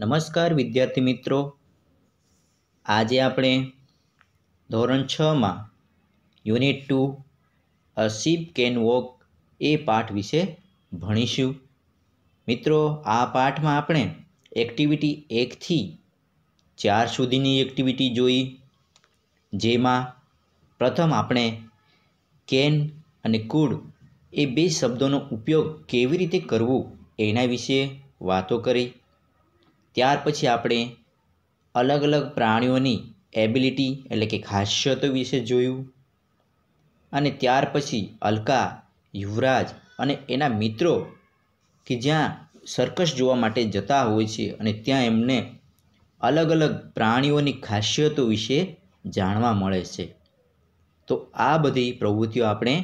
નમસ્કાર વિદ્યાર્થી મિત્રો, આજે આપણે ધોરણ 6માં unit 2 a ship can walk એ પાઠ વિશે ભણીશું. મિત્રો, આ પાઠમાં આપણે એક્ટિવિટી 1 થી 4 સુધીની એક્ટિવિટી જોઈ, જેમાં પ્રથમ આપણે કેન અને કુડ એ બે શબ્દોનો ઉપયોગ કેવી રીતે કરવું એના વિશે વાતો કરી. ત્યાર પછી આપણે અલગ અલગ પ્રાણીઓની એબિલિટી એટલે કે ખાસિયતો વિશે જોયું, અને ત્યાર પછી અલકા, યુવરાજ અને એના મિત્રો કે જ્યાં સર્કસ જોવા માટે જતા હોય છે અને ત્યાં એમને અલગ અલગ પ્રાણીઓની ખાસિયતો વિશે જાણવા મળે છે. તો આ બધી પ્રવૃત્તિઓ આપણે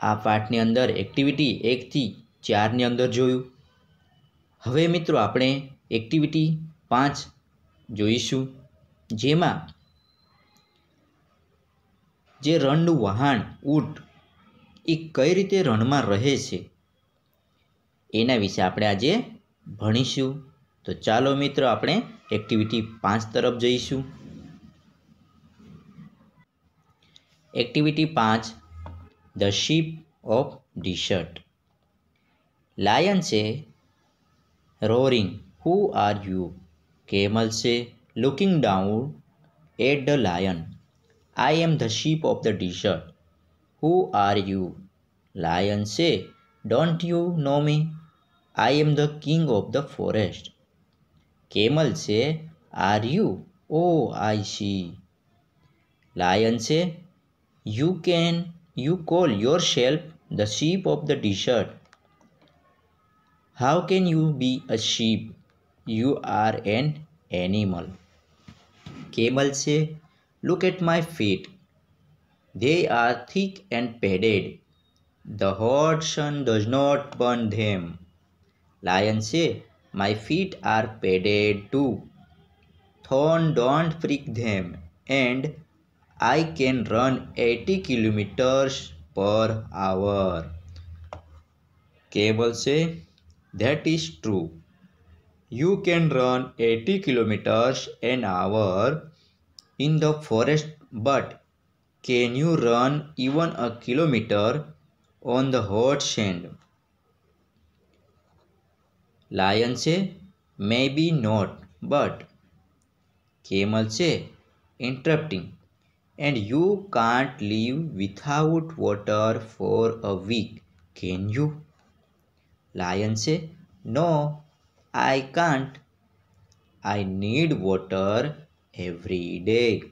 આ પાઠની અંદર એક્ટિવિટી 1 થી 4ની અંદર જોયું. હવે મિત્રો આપણે એક્ટિવિટી 5 જોઈશું, જેમાં જે રણનું વહાણ ઊંટ એ કઈ રીતે રણમાં રહે છે એના વિશે આપણે આજે ભણીશું. તો ચાલો મિત્રો આપણે એક્ટિવિટી 5 તરફ જઈશું. Activity 5, the ship of desert. Lion છે, roaring, who are you? Camel say, looking down at the lion, I am the sheep of the desert. Who are you? Lion say, don't you know me? I am the king of the forest. Camel say, are you? Oh, I see. Lion say, you call yourself the sheep of the desert. How can you be a sheep? You are an animal. Camel say, look at my feet. They are thick and padded. The hot sun does not burn them. Lion say, my feet are padded too. Thorn don't prick them, and I can run 80 kilometers per hour. Camel say, that is true. You can run 80 kilometers an hour in the forest, but can you run even a kilometer on the hot sand? Lion say, maybe not, but Camel say, interrupting, and you can't live without water for a week, can you? Lion say, no, I can't. I need water every day.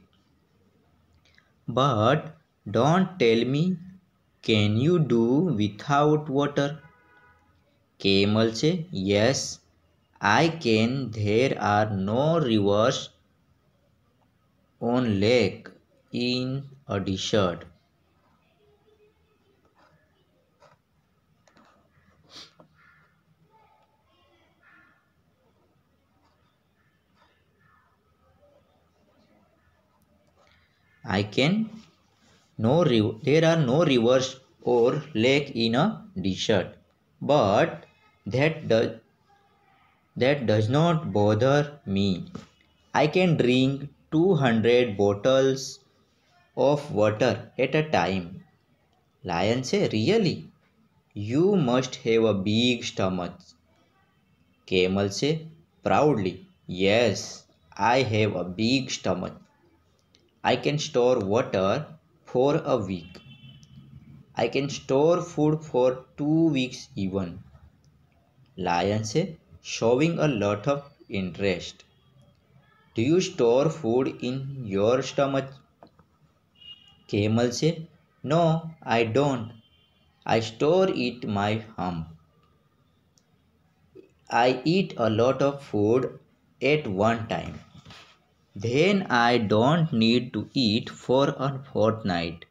But don't tell me, can you do without water? Camel say, yes, I can. There are no rivers on lake in a desert. There are no rivers or lake in a desert, but that does not bother me. I can drink 200 bottles of water at a time. Lion say, really? You must have a big stomach. Camel say, proudly, yes, I have a big stomach. I can store water for a week. I can store food for 2 weeks even. Lion say, showing a lot of interest. Do you store food in your stomach? Camel say, no, I don't. I store it in my hump. I eat a lot of food at one time. Then I don't need to eat for a fortnight.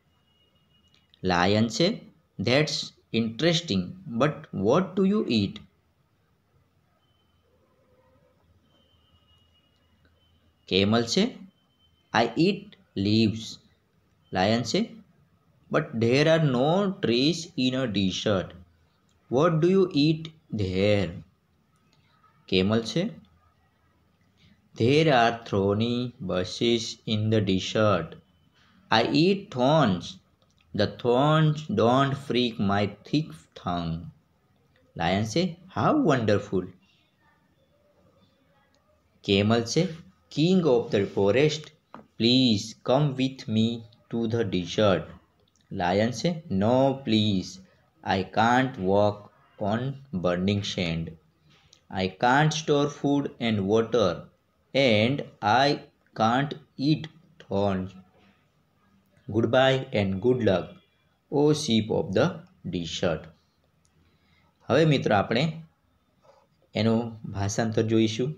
Lion say, that's interesting, but what do you eat? Camel say, I eat leaves. Lion say, but there are no trees in a desert. What do you eat there? Camel say, There are thorny bushes in the desert. I eat thorns. The thorns don't freak my thick tongue. Lion say, how wonderful. Camel say, king of the forest, please come with me to the desert. Lion say, no, please. I can't walk on burning sand. I can't store food and water, and I can't eat thorns. Goodbye and good luck, O sheep of the desert. હવે મિત્રો આપણે એનું ભાષાંતર જોઈશું.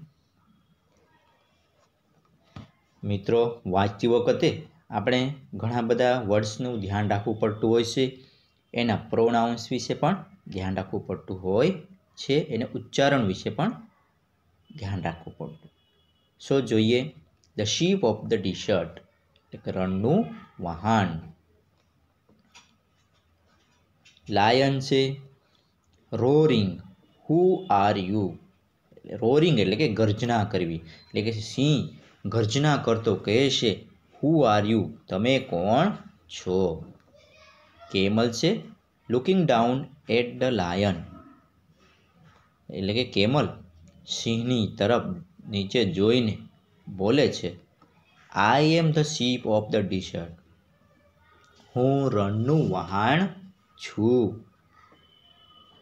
મિત્રો વાંચતી વખતે આપણે ઘણા બધા વર્ડ્સનું ધ્યાન રાખવું પડતું હોય છે. એના પ્રોનાઉન્સ વિશે પણ ધ્યાન રાખવું પડતું હોય છે. એને ઉચ્ચારણ વિશે પણ ધ્યાન રાખવું પડતું. સો જોઈએ, ધ શીપ ઓફ ધ ડિશર્ટ એટલે રણનું વાહન. લાયન છે, roaring, who are you. Roaring એટલે કે ગર્જના કરવી, એટલે કે સિંહ ગર્જના કરતો કહે છે, હુ આર યુ, તમે કોણ છો. કેમલ છે, looking down at the lion, એટલે કે કેમલ સિંહની તરફ નીચે જોઈને બોલે છે, I am the ship of the desert, હું રણનું વહાણ છું.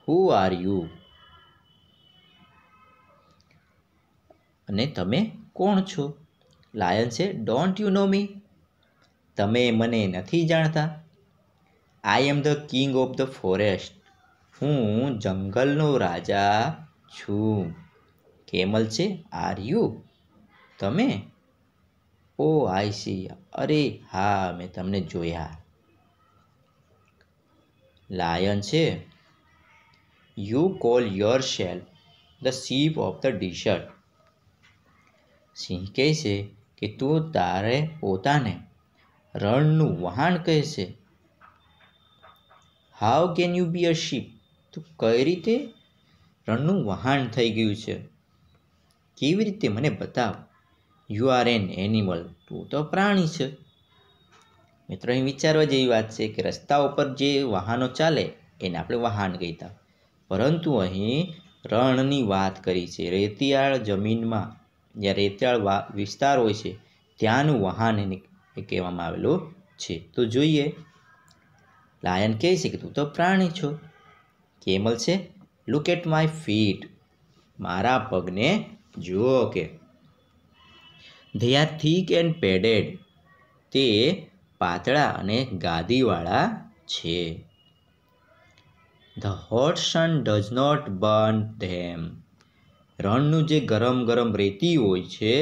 હુ આર યુ, અને તમે કોણ છો. લાયન છે, ડોન્ટ યુ નો મી, તમે મને નથી જાણતા. I am the king of the forest, હું જંગલનો રાજા છું. કેમલ છે, આર યુ, તમે. ઓ આઈ સી, અરે હા, મેં તમને જોયા. લાયન છે, you call yourself the ship of the desert. સિંહ કહે છે કે તું તારે પોતાને રણનું વહાણ કહે છે. How can you be a ship, તું કઈ રીતે રણનું વહાણ થઈ ગયું છે. કેવી રીતે, મને બતાવ. યુ આર એન એનિમલ, તું તો પ્રાણી છે. મિત્રો અહીં વિચારવા જેવી વાત છે કે રસ્તા ઉપર જે વાહનો ચાલે એને આપણે વહાણ કહેતા, પરંતુ અહીં રણની વાત કરી છે. રેતિયાળ જમીનમાં, જ્યાં રેતિયાળ વિસ્તાર હોય છે ત્યાંનું વાહન એને કહેવામાં આવેલું છે. તો જોઈએ, લાયન કહે છે કે તું તો પ્રાણી છો. કેમલ છે, લુક એટ માય ફીટ, મારા પગને જુઓ કે they are thick and padded, તે પાતળા અને ગાદીવાળા છે. The hot sun does not burn them, રણનું જે ગરમ ગરમ રેતી હોય છે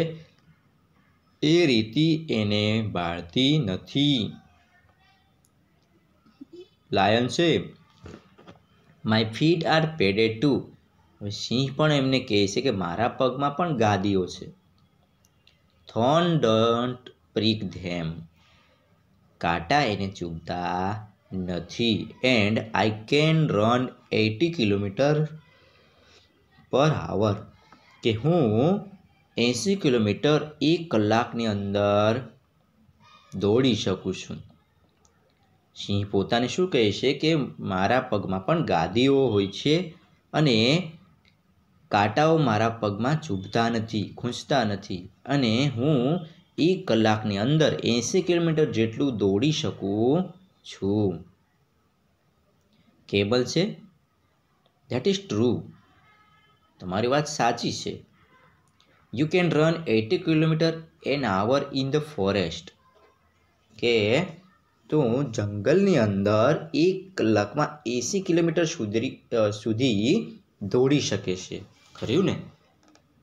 એ રેતી એને બાળતી નથી. લાયન છે, my feet are padded too, સિંહ પણ એમને કહે છે કે મારા પગમાં પણ ગાદીઓ છે. થોર્ન ડોન્ટ પ્રિક ધેમ, કાંટા એને ચૂભતા નથી. And I can run 80 kilometre પર આવર, કે હું 80 કિલોમીટર 1 કલાકની અંદર દોડી શકું છું. સિંહ પોતાને શું કહે છે કે મારા પગમાં પણ ગાદીઓ હોય છે અને કાંટાઓ મારા પગમાં ચૂભતા નથી, ખૂંચતા નથી, અને હું 1 કલાકની અંદર 80 કિલોમીટર જેટલું દોડી શકું છું. કેબલ છે, ધેટ ઇઝ ટ્રુ, તમારી વાત સાચી છે. You can run 80 kilometre an આવર in the forest, કે તું જંગલની અંદર 1 કલાકમાં 80 કિલોમીટર સુધી દોડી શકે છે. ખરું ને?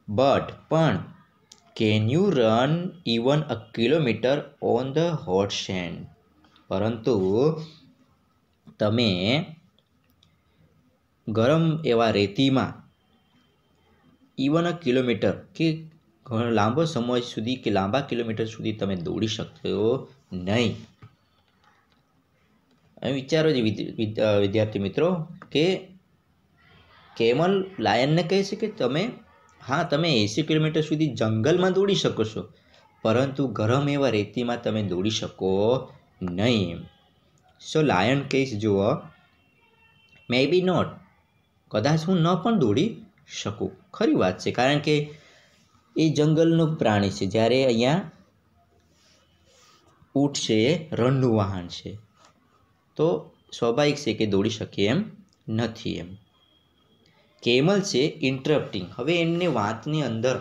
બટ પણ can you run even a kilometre on the hot send, પરંતુ તમે ગરમ એવા રેતીમાં ઇવન અ કિલોમીટર, કે લાંબો સમય સુધી કે લાંબા કિલોમીટર સુધી તમે દોડી શકશો નહીં. વિચારો જે વિદ્યાર્થી મિત્રો, કે કેમલ લાયનને કહે છે કે તમે હા, તમે 80 કિલોમીટર સુધી જંગલમાં દોડી શકો છો, પરંતુ ગરમ એવા રેતીમાં તમે દોડી શકો નહીં. સો લાયન કહીશ જુઓ, મે બી નોટ, કદાચ હું ન પણ દોડી શકું. ખરી વાત છે, કારણ કે એ જંગલનું પ્રાણી છે, જ્યારે અહીંયા ઊંટ છે એ રણનું વાહન છે, તો સ્વાભાવિક છે કે દોડી શકે એમ નથી એમ. કેમલ છે ઇન્ટરપ્ટિંગ. હવે એમને વાતની અંદર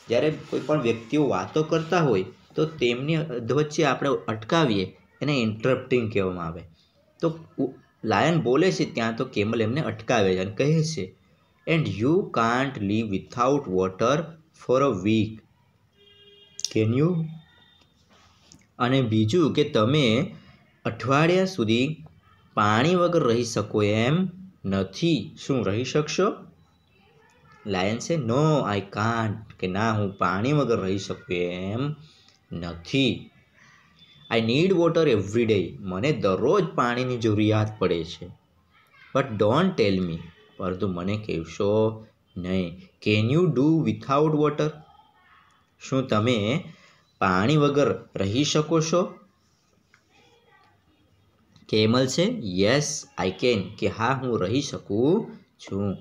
જ્યારે કોઈ પણ વ્યક્તિઓ વાતો કરતા હોય તો તેમની વચ્ચે આપણે અટકાવીએ એને ઇન્ટરપ્ટિંગ કહેવામાં આવે. તો લાયન બોલે છે ત્યાં તો કેમલ એમને અટકાવે છે અને કહે છે, and you can't live without water for a week, can you? અને બીજું કે તમે અઠવાડિયા સુધી પાણી વગર રહી શકો એમ નથી. શું રહી શકશો? લાયન છે નો આઈ કાન્ટ, કે ના હું પાણી વગર રહી શકું એમ નથી. I need water every day, મને દરરોજ પાણીની જરૂરિયાત પડે છે. બટ ડોન્ટ ટેલ મી, પરંતુ મને કહેશો નહીં. Can you do without water, શું તમે પાણી વગર રહી શકો છો? કેમલ છે યસ આઈ કેન, કે હા હું રહી શકું છું.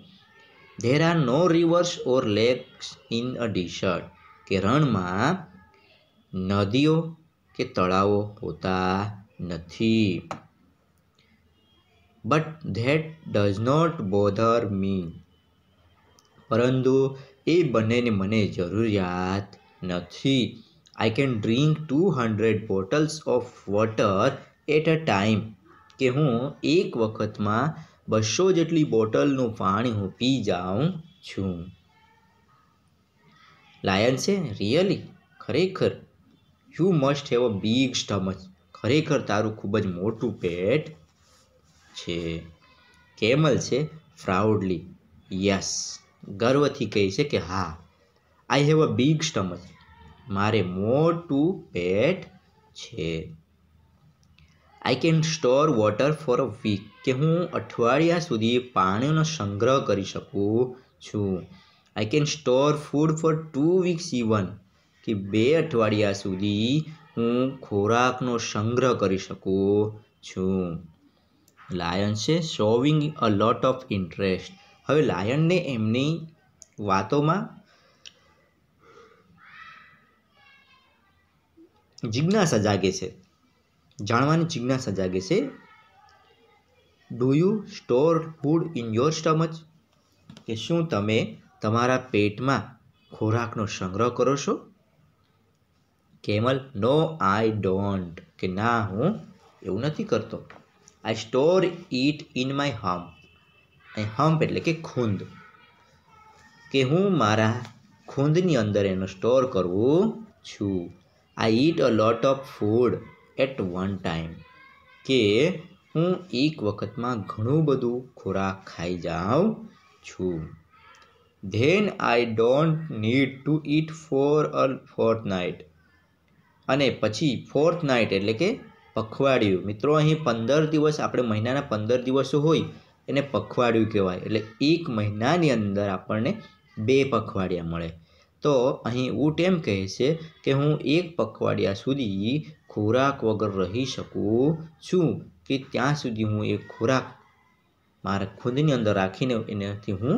There are no rivers or lakes in a desert, કે રણમાં નદીઓ કે તળાવો હોતા નથી. But that does not bother me, પરંતુ એ બંનેની મને જરૂરિયાત નથી. I can drink 200 bottles of water at a time, કે હું એક વખતમાં 200 જેટલી બોટલનું પાણી હું પી જાઉં છું. લાયન છે રિયલી, ખરેખર? You must have a big stomach, ખરેખર તારું ખૂબ જ મોટું પેટ છે. કેમલ છે પ્રાઉડલી યસ, ગર્વથી કહે છે કે હા, I have a big stomach, મારે મોટું પેટ છે. I can store water for a week, કે હું અઠવાડિયા સુધી પાણીનો સંગ્રહ કરી શકું છું. I can store food for 2 weeks even, કે 2 અઠવાડિયા સુધી હું ખોરાકનો સંગ્રહ કરી શકું છું. લાયન છે showing a lot of interest. હવે લાયનને એમની વાતોમાં જિજ્ઞાસા જાગે છે, જાણવાની જિજ્ઞાસા જાગે છે. Do you store food in your stomach, કે શું તમે તમારા પેટમાં ખોરાકનો સંગ્રહ કરો છો? કેમલ નો આઈ ડોન્ટ, કે ના હું એવું નથી કરતો. I store it in my hump, hump એટલે કે ખૂંદ, કે હું મારા ખૂંદની અંદર એનો સ્ટોર કરું છું. I eat a lot of food at one time, કે હું એક વખતમાં ઘણું બધું ખોરાક ખાઈ જાઉં છું. Then I don't need to eat for a fortnight, અને પછી ફોર્થનાઇટ એટલે કે પખવાડિયું. મિત્રો અહીં 15 દિવસ, આપણે મહિનાના 15 દિવસો હોય એને પખવાડિયું કહેવાય. એટલે એક મહિનાની અંદર આપણને 2 પખવાડિયા મળે. તો અહીં ઊંટ એમ કહે છે કે હું એક પખવાડિયા સુધી ખોરાક વગર રહી શકું છું, કે ત્યાં સુધી હું એ ખોરાક મારા ખુદની અંદર રાખીને એનાથી હું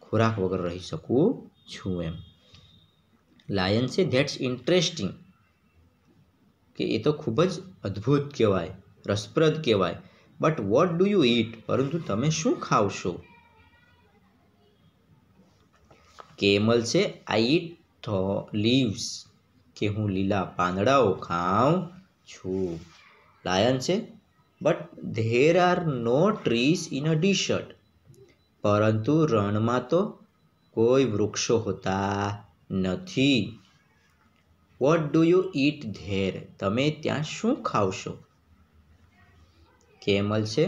ખોરાક વગર રહી શકું છું એમ. લાયન છે ધેટ્સ ઇન્ટરેસ્ટિંગ, કે એ તો ખૂબ જ અદ્ભુત કહેવાય, રસપ્રદ કહેવાય. બટ વોટ ડુ યુ ઈટ, પરંતુ તમે શું ખાવ છો? કેમલ છે આઈ ઈટ લીવ્સ, કે હું લીલા પાંદડાઓ ખાઉં છું. લાયન છે but there are no trees in a desert, પરંતુ રણમાં તો કોઈ વૃક્ષો હોતા નથી. What do you eat there, તમે ત્યાં શું ખાવશો? કેમલ છે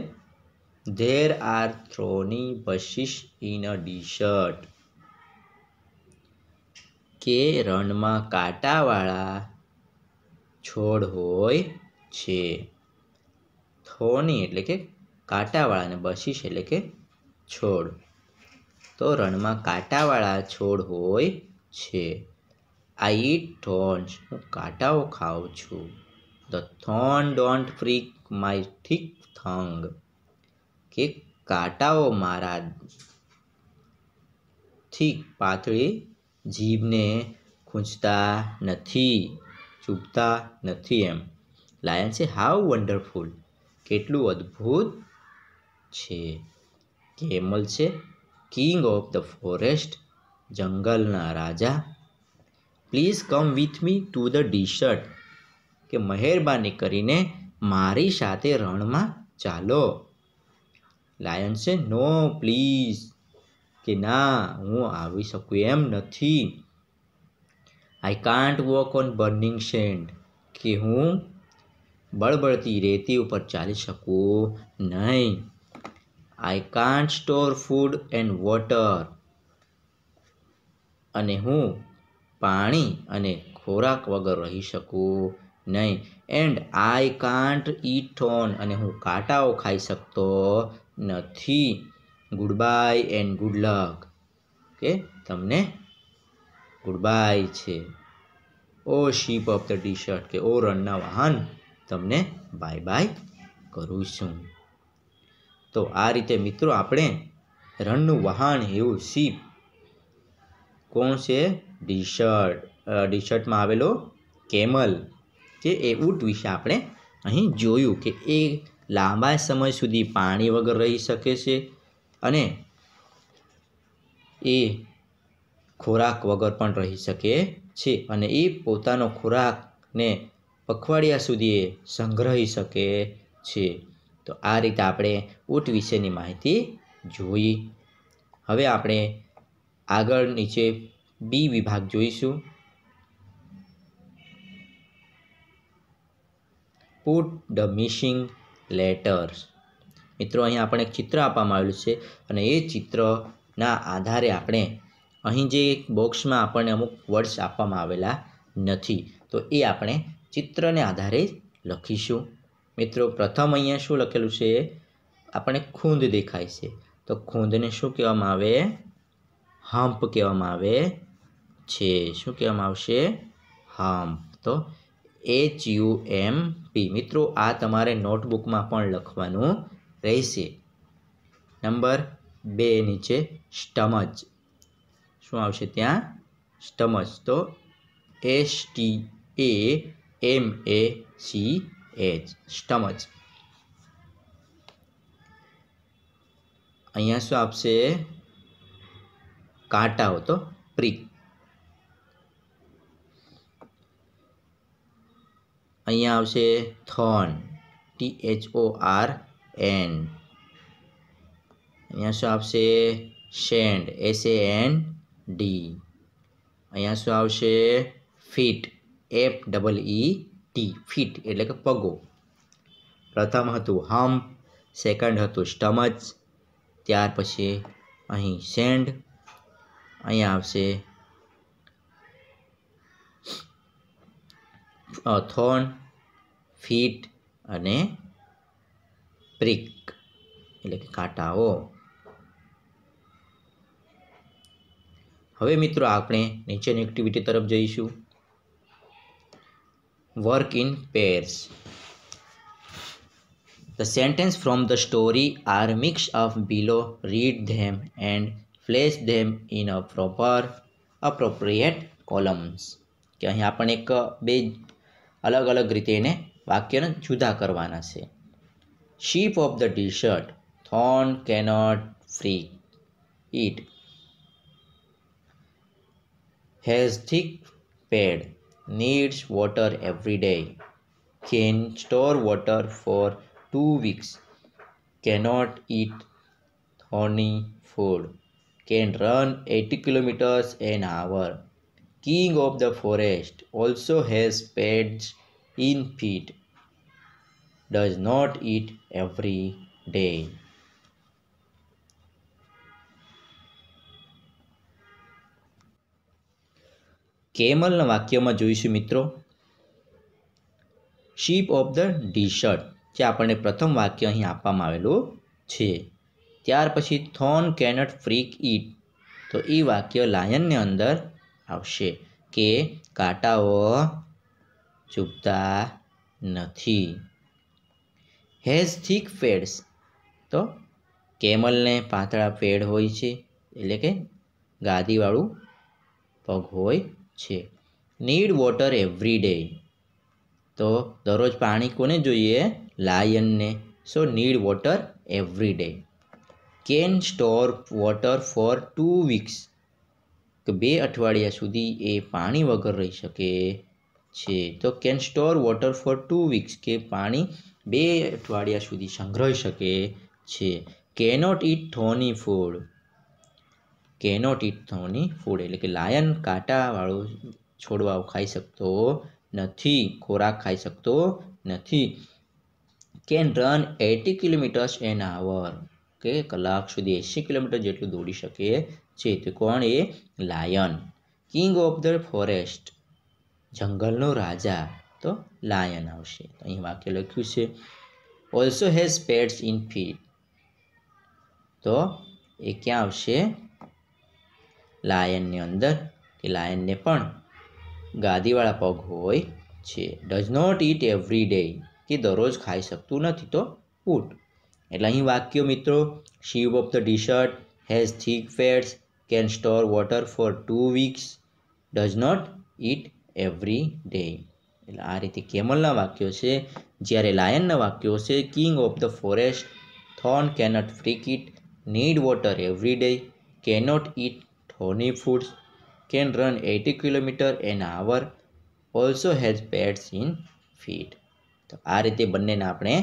there are thorny bushes in a desert, કે રણમાં કાંટાવાળા છોડ હોય છે. થોની એટલે કે કાંટાવાળા અને બશીશ એટલે કે છોડ. તો રણમાં કાંટાવાળા છોડ હોય છે. આઈ ઈટ thorns. હું કાંટાઓ ખાઉં છું. The thorn don't prick my thick tongue. કે કાંટાઓ મારા થીક પાતળી જીભને ખૂંચતા નથી, ચૂભતા નથી એમ. લાયન છે હાઉ વન્ડરફુલ. કેટલું અદ્ભુત છે. કેમલ છે કિંગ ઓફ ધ ફોરેસ્ટ. જંગલના રાજા. Please come with me to the desert. કે મહેરબાની કરીને મારી સાથે રણમાં ચાલો. લાયન છે નો પ્લીઝ. કે ના હું આવી શકું એમ નથી. I can't walk on burning sand. કે હું બળબળતી રેતી ઉપર ચાલી શકું નહીં. I can't store food and water. અને હું પાણી અને ખોરાક વગર રહી શકું નહીં. And I can't eat thorn. અને હું કાંટાઓ ખાઈ શકતો નથી. Good bye and good luck. કે તમને ગુડ બાય છે. O ship of the desert. કે ઓ રણના વાહન, તમને બાય બાય કરું છું. તો આ રીતે મિત્રો આપણે રણનું વાહન એવું શીપ કોણ છે? ડેઝર્ટમાં આવેલો કેમલ કે એ ઊંટ વિશે આપણે અહીં જોયું કે એ લાંબા સમય સુધી પાણી વગર રહી શકે છે અને એ ખોરાક વગર પણ રહી શકે છે અને એ પોતાનો ખોરાકને પખવાડિયા સુધી એ સંગ્રહી શકે છે. તો આ રીતે આપણે ઊંટ વિશેની માહિતી જોઈ. હવે આપણે આગળ નીચે બી વિભાગ જોઈશું. Put the missing letters. મિત્રો અહીં આપણે એક ચિત્ર આપવામાં આવેલું છે અને એ ચિત્રના આધારે આપણે અહીં જે બોક્સમાં આપણને અમુક વર્ડ્સ આપવામાં આવેલા નથી, તો એ આપણે ચિત્રને આધારે લખીશું. મિત્રો પ્રથમ અહીંયા શું લખેલું છે? આપણે ખૂંદ દેખાય છે, તો ખૂંદને શું કહેવામાં આવે? હમ્પ કહેવામાં આવે છે. શું કહેવામાં આવશે? હમ્પ. તો HUMP. મિત્રો આ તમારે નોટબુકમાં પણ લખવાનું રહેશે. નંબર 2 નીચે સ્ટમચ. શું આવશે ત્યાં? સ્ટમચ. તો STAMACH. સ્ટમચ. અહીંયા શું આપશે? કાંટાઓ. તો પ્રિક. અહીંયા આવશે thorn. THORN. અહીંયા શું આવશે? sand. SAND. અહીંયા શું આવશે? feet. FEET. ફીટ એટલે કે પગો. પ્રથમ હતું હમ્પ, સેકન્ડ હતું સ્ટમચ, ત્યાર પછી અહીં સેન્ડ, અહીંયા આવશે થોર્ન, ફીટ અને પ્રિક એટલે કે કાંટાઓ. હવે મિત્રો આપણે નીચેની એક્ટિવિટી તરફ જઈશું. Work in pairs. The sentences from the story are mixed up below. Read them and place them in a appropriate columns. કે અહીં આપણે બે અલગ અલગ રીતે એને વાક્યને જુદા કરવાના છે. Sheep of the desert. Thorn cannot free it. Has thick pad. Needs water every day. Can store water for 2 weeks. Cannot eat thorny food. Can run 80 kilometers an hour. King of the forest also has pads in feet. Does not eat every day. કેમલના વાક્યમાં જોઈશું મિત્રો. Ship of the dessert જે આપણને પ્રથમ વાક્ય અહીં આપવામાં આવેલું છે. ત્યાર પછી થોર્ન કેનટ ફ્રીક ઈટ તો એ વાક્ય લાયનને અંદર આવશે કે કાંટાઓ ચૂભતા નથી. હેઝ થીક પેડ્સ, તો કેમલને પાતળા પેડ હોય છે, એટલે કે ગાદીવાળું પગ હોય છે. નીડ વોટર એવરી ડે, તો દરરોજ પાણી કોને જોઈએ? લાયનને. So need water every day. Can store water for 2 weeks, કે 2 અઠવાડિયા સુધી એ પાણી વગર રહી શકે છે. તો can store water for 2 weeks, કે પાણી 2 અઠવાડિયા સુધી સંગ્રહી શકે છે. Cannot eat thorny food, cannot eat thorny food એટલે કે લાયન કાંટાવાળું છોડવાઓ ખાઈ શકતો નથી, ખોરાક ખાઈ શકતો નથી. કેન રન 80 કિલોમીટર્સ એન આવર, કે કલાક સુધી 80 કિલોમીટર જેટલું દોડી શકે છે. તો કોણ એ? Lion. King of the forest, જંગલનો રાજા, તો લાયન આવશે. તો અહીં વાક્ય લખ્યું છે. Also has pads in feet, તો એ ક્યાં આવશે? લાયનની અંદર, કે લાયનને પણ ગાદીવાળા પગ હોય છે. Does not eat every day, કે દરરોજ ખાઈ શકતું નથી, તો ઊંટ. એટલે અહીં વાક્યો મિત્રો, ship of the desert has thick pads, can store water for 2 weeks, does not eat every day. એટલે આ રીતે કેમલના વાક્યો છે. જ્યારે લાયનના વાક્યો છે, king of the forest, thorn cannot prick it, need water every day, cannot eat thorny foods, can run 80 kilometre an hour, also has pads in feet. તો આ રીતે બંનેના આપણે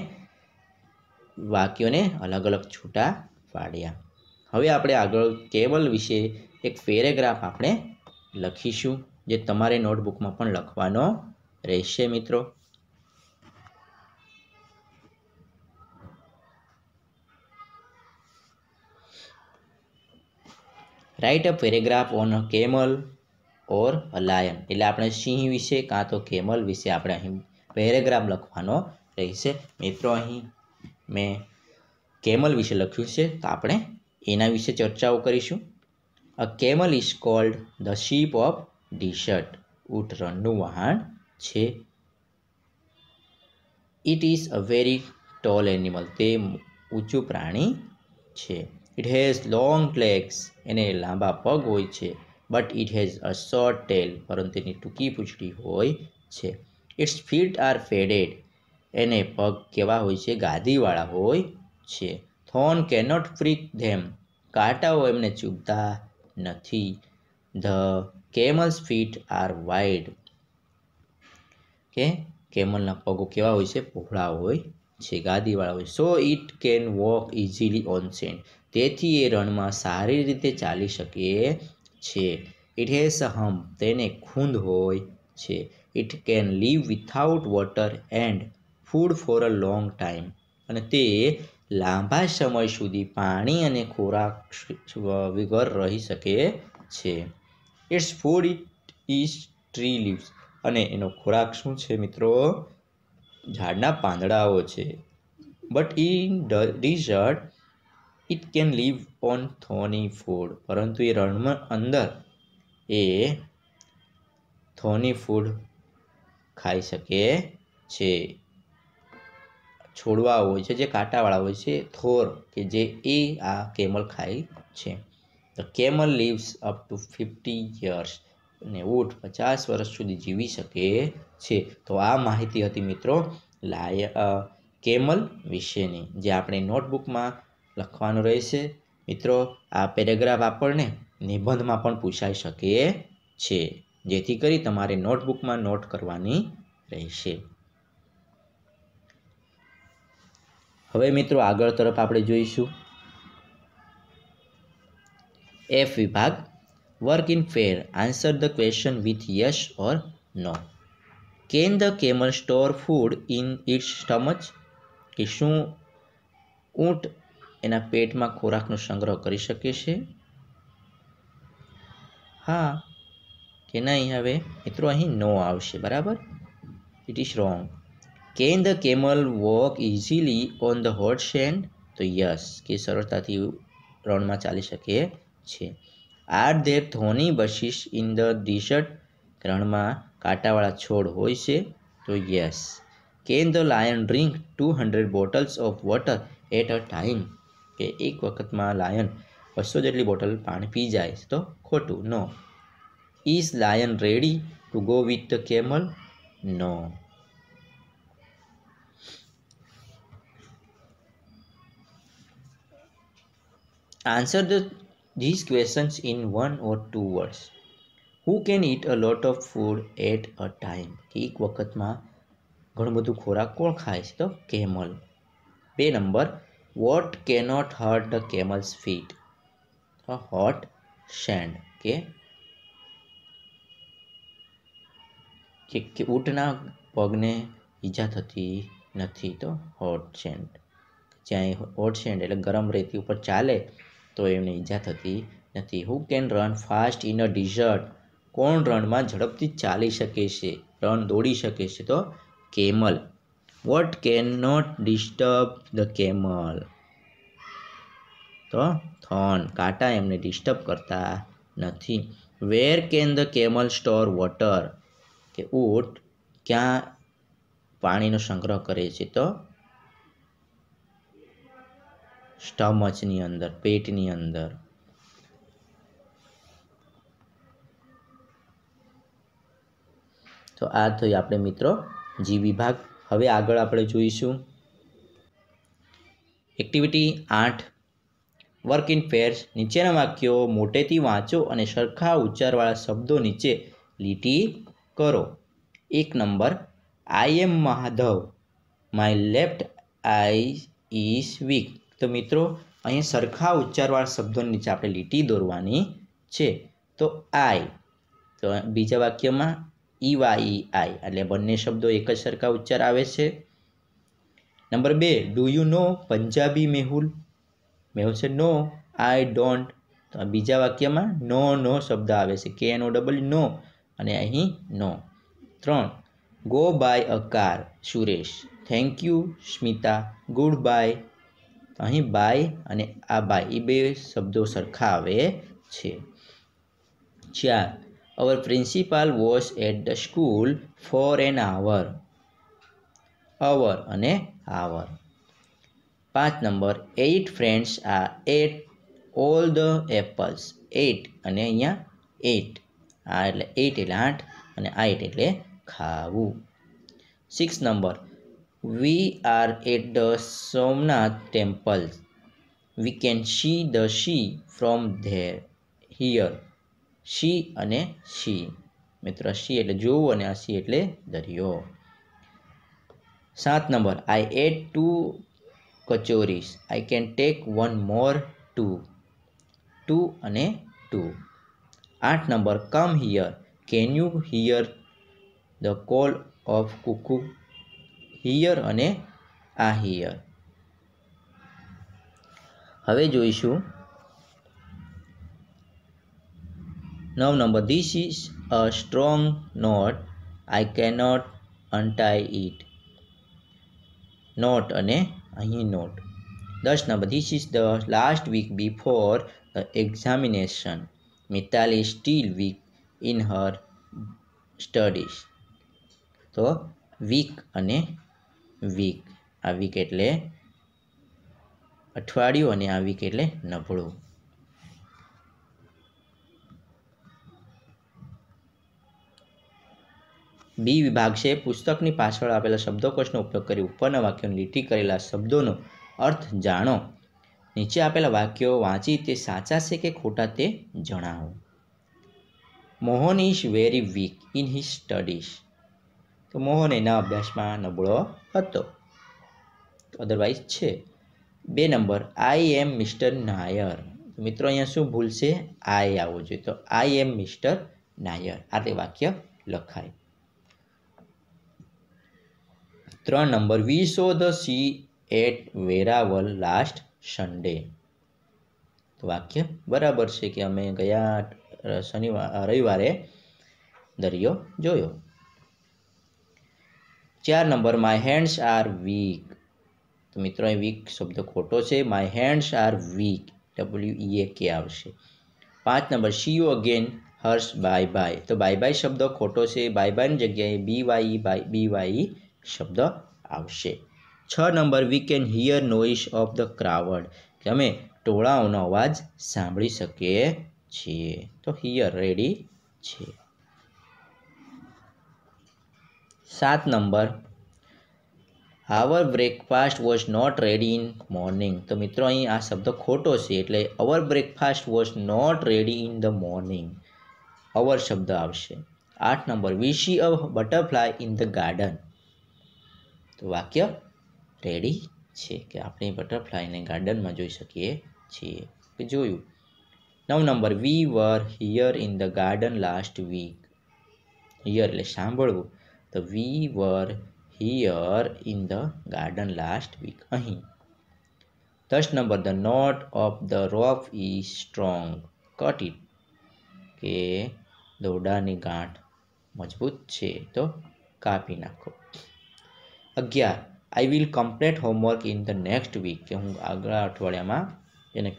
વાક્યોને અલગ અલગ છૂટા પાડ્યા. હવે આપણે આગળ કેમલ વિશે એક પેરેગ્રાફ આપણે લખીશું, જે તમારે નોટબુકમાં પણ લખવાનો રહેશે મિત્રો. Write a paragraph on a camel or a lion, એટલે આપણે સિંહ વિશે કાં તો કેમલ વિશે આપણે અહીં પેરેગ્રાફ લખવાનો રહેશે મિત્રો. અહીં મેં કેમલ વિશે લખ્યું છે, તો આપણે એના વિશે ચર્ચાઓ કરીશું. A camel is called the ship of desert, ઊંટ રણનું વહાણ છે. It is a very tall animal, તે ઊંચું પ્રાણી છે. ઇટ હેઝ લોંગ લેગ્સ, એને લાંબા પગ હોય છે. But it has a short tail, પરંતુ એની ટૂંકી પૂંછડી હોય છે. ઇટ્સ ફીટ આર પેડેડ, એને પગ કેવા હોય છે? ગાદીવાળા હોય છે. થોર્ન કેનોટ પ્રિક ધેમ, કાંટાઓ એમને ચૂભતા નથી. The camel's feet are wide, કે કેમલના પગો કેવા હોય છે? પહોળા હોય છે, ગાદીવાળા હોય. So it can walk easily on send, તેથી એ રણમાં સારી રીતે ચાલી શકે છે. ઇટ હેઝ અ હમ્પ, તેને ખૂંદ હોય છે. It can leave without water and food for a long time, અને તે લાંબા સમય સુધી પાણી અને ખોરાક વગર રહી શકે છે. Its food it is tree leaves, અને એનો ખોરાક શું છે મિત્રો? ઝાડના પાંદડાઓ છે. But in desert it can live on thorny food, પરંતુ એ રણમાં અંદર એ થોની ફૂડ ખાઈ શકે છે. છોડવા હોય છે જે કાંટાવાળા હોય છે, થોર, કે જે એ આ કેમલ ખાય છે. The camel leaves up to 50 years, અને ઊંટ 50 વર્ષ સુધી જીવી શકે છે. તો આ માહિતી હતી મિત્રો કેમલ વિશેની, જે આપણે નોટબુકમાં લખવાનું રહેશે મિત્રો. આ પેરેગ્રાફ આપણને નિબંધમાં પણ પૂછાઈ શકે છે, જેથી કરી તમારે નોટબુકમાં નોટ કરવાની રહેશે. હવે મિત્રો આગળ તરફ આપણે જોઈશું. એફ વિભાગ, work in pair, answer the question with yes or no. Can the camel store food in its stomach, કે શું ઊંટ એના પેટમાં ખોરાકનો સંગ્રહ કરી શકે છે? હા કે નહીં? હવે મિત્રો અહીં નો આવશે, બરાબર. It is wrong. Can the camel walk easily on the hot sand, તો યસ, કે સરળતાથી રણમાં ચાલી શકે છે. Are there thorny bushes in the desert? રણમાં કાંટાવાળા છોડ હોય છે? તો yes. Can the lion drink 200 bottles of water at a time? કે એક વખતમાં લાયન 200 જેટલી બોટલ પાણી પી જાય? તો ખોટું, no. Is lion ready to go with the camel? No. Answer these questions in 1 or 2 words. Who can eat a lot of food at a time? એક વખતમાં ઘણું બધું ખોરાક કોણ ખાય છે? તો camel. 2 number, what cannot hurt the camel's feet? hot sand. કે ઊંટના પગને ઈજા થતી નથી? તો હોટ સેન્ડ. જ્યાં હોટ સેન્ડ એટલે ગરમ રેતી ઉપર ચાલે તો એમને ઈજા થતી નથી. Who can run fast in a desert? કોણ રણમાં ઝડપથી ચાલી શકે છે, રણ દોડી શકે છે? તો camel. What can not disturb the camel? તો થોર્ન. કાંટા એમને ડિસ્ટર્બ કરતા નથી. Where can the camel store water? કે ઊંટ ક્યાં પાણીનો સંગ્રહ કરે છે? તો સ્ટમચની અંદર, પેટની અંદર. તો આ થઈ આપણે મિત્રો જી વિભાગ. હવે આગળ આપણે જોઈશું એક્ટિવિટી 8, વર્ક ઇન પેર્સ. નીચેના વાક્યો મોટેથી વાંચો અને સરખા ઉચ્ચારવાળા શબ્દો નીચે લીટી કરો. 1 number, I am Madhav, my left eye is weak. તો મિત્રો અહીંયા સરખા ઉચ્ચારવાળા શબ્દોની નીચે આપણે લીટી દોરવાની છે. તો આઈ. તો બીજા વાક્યમાં ઈ આઈ, એટલે બંને શબ્દો એક જ સરખા ઉચ્ચાર આવે છે. Number 2, do you know Punjabi Mehul? Mehul છે નો, આઈ ડોન્ટ. તો બીજા વાક્યમાં નો શબ્દ આવે છે, KNOW, નો, અને અહીં no. 3, go by a car, Suresh. Thank you Smita, good bye. અહીં બાય અને આ બાય એ બે શબ્દો સરખા આવે છે. 4, our principal was at the school for an hour. Our અને hour. 5 number, 8 friends are ate all the apples. 8 અને અહીંયા 8, આ એટલે 8 એટલે 8 અને આ 8 એટલે ખાવું. 6 number, we are at the Somnath temple. We can see the sea from here. See અને સી. મિત્રો સી એટલે જોવું અને આ સી એટલે દરિયો. 7 number, I ate 2 kachoris. I can take 1 more 2. 2 અને 2. 8 number, come here. Can you hear the call of cuckoo? Hear અને આ હિયર. હવે જોઈશું 9 number, this is a strong not, I cannot untie it. Not અને અહીં knot. 10 number, this is the last week before the examination. Mitali still weak in her studies. તો week અને weak. આ week એટલે અઠવાડિયું અને આ વીક એટલે નબળું. બી વિભાગ છે. પુસ્તકની પાછળ આપેલા શબ્દકોશનો ઉપયોગ કરી ઉપરના વાક્યોની લીટી કરેલા શબ્દોનો અર્થ જાણો. નીચે આપેલા વાક્યો વાંચી તે સાચા છે કે ખોટા તે જણાવો. Mohan is very weak in his studies. તો મોહન એના અભ્યાસમાં નબળો હતો, અધરવાઇઝ છે. 2 number, I am mister Nair. મિત્રો અહીંયા શું ભૂલ છે? આઈ આવવું જોઈએ. તો આઈ એમ મિસ્ટર નાયર, આ તે વાક્ય લખાય. 3 number, we saw the sea at Veraval last Sunday. તો વાક્ય બરાબર છે કે અમે ગયા રવિવારે દરિયો જોયો. 4 number, my hands are week. તો મિત્રો અહીં વીક શબ્દ ખોટો છે. My hands are weak, WEAK આવશે. 5 number see you again Harsh bye bye. તો બાય બાય શબ્દ ખોટો છે. બાય બાયની જગ્યાએ BYE શબ્દ આવશે. 6 number we can here noise of the crowd. કે અમે ટોળાઓનો અવાજ સાંભળી શકીએ છીએ. તો હિયર રેડી છે. 7 number hour breakfast was not ready in morning. તો મિત્રો અહીં આ શબ્દ ખોટો છે, એટલે our breakfast was not ready in the morning. Our શબ્દ આવશે. 8 number we see a butterfly in the garden. તો વાક્ય રેડી છે કે આપણે બટરફ્લાયને ગાર્ડનમાં જોઈ શકીએ છીએ. જોયું. 9 number we were here in the garden last week. Hear એટલે સાંભળવું. તો we were here in the garden last week. અહીં. 10 number the knot of the rope is strong. Cut it. કે દોરડાની ગાંઠ મજબૂત છે, તો કાપી નાખો. 11 I will complete homework in the next week. કે હું આગલા અઠવાડિયામાં એને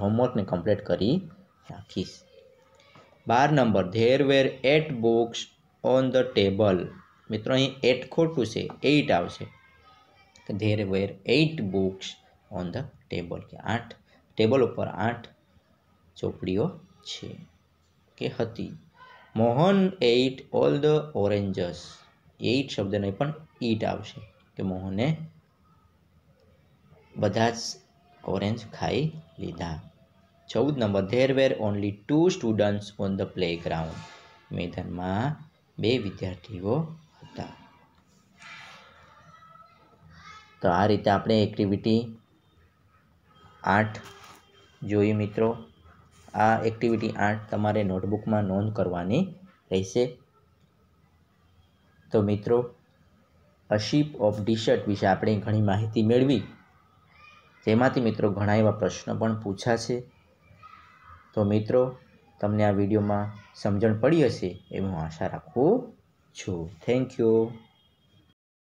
હોમવર્કને કમ્પ્લીટ કરી નાખીશ. 12 number there were 8 books on the table. મિત્રો અહીં 8 ખોટું છે, 8 આવશે. There were 8 books on the table. કે 8 ટેબલ ઉપર 8 ચોપડીઓ છે કે હતી. Mohan ate all the oranges. 8 શબ્દ નહીં પણ ઈટ આવશે, કે મોહને બધા જ ઓરેન્જ ખાઈ લીધા. 14 number there were only 2 students on the play ground. મેદાનમાં 2 વિદ્યાર્થીઓ હતા. તો આ રીતે આપણે એક્ટિવિટી 8 જોઈ મિત્રો. આ એક્ટિવિટી 8 તમારે નોટબુકમાં નોંધ કરવાની રહેશે. તો મિત્રો અ શીપ ઓફ ટી-શર્ટ વિશે આપણે ઘણી માહિતી મેળવી. તેમાંથી મિત્રો ઘણા એવા પ્રશ્નો પણ પૂછ્યા છે. તો મિત્રો તમને આ વિડીયોમાં સમજણ પડી હશે એવી હું આશા રાખું છું. Thank you.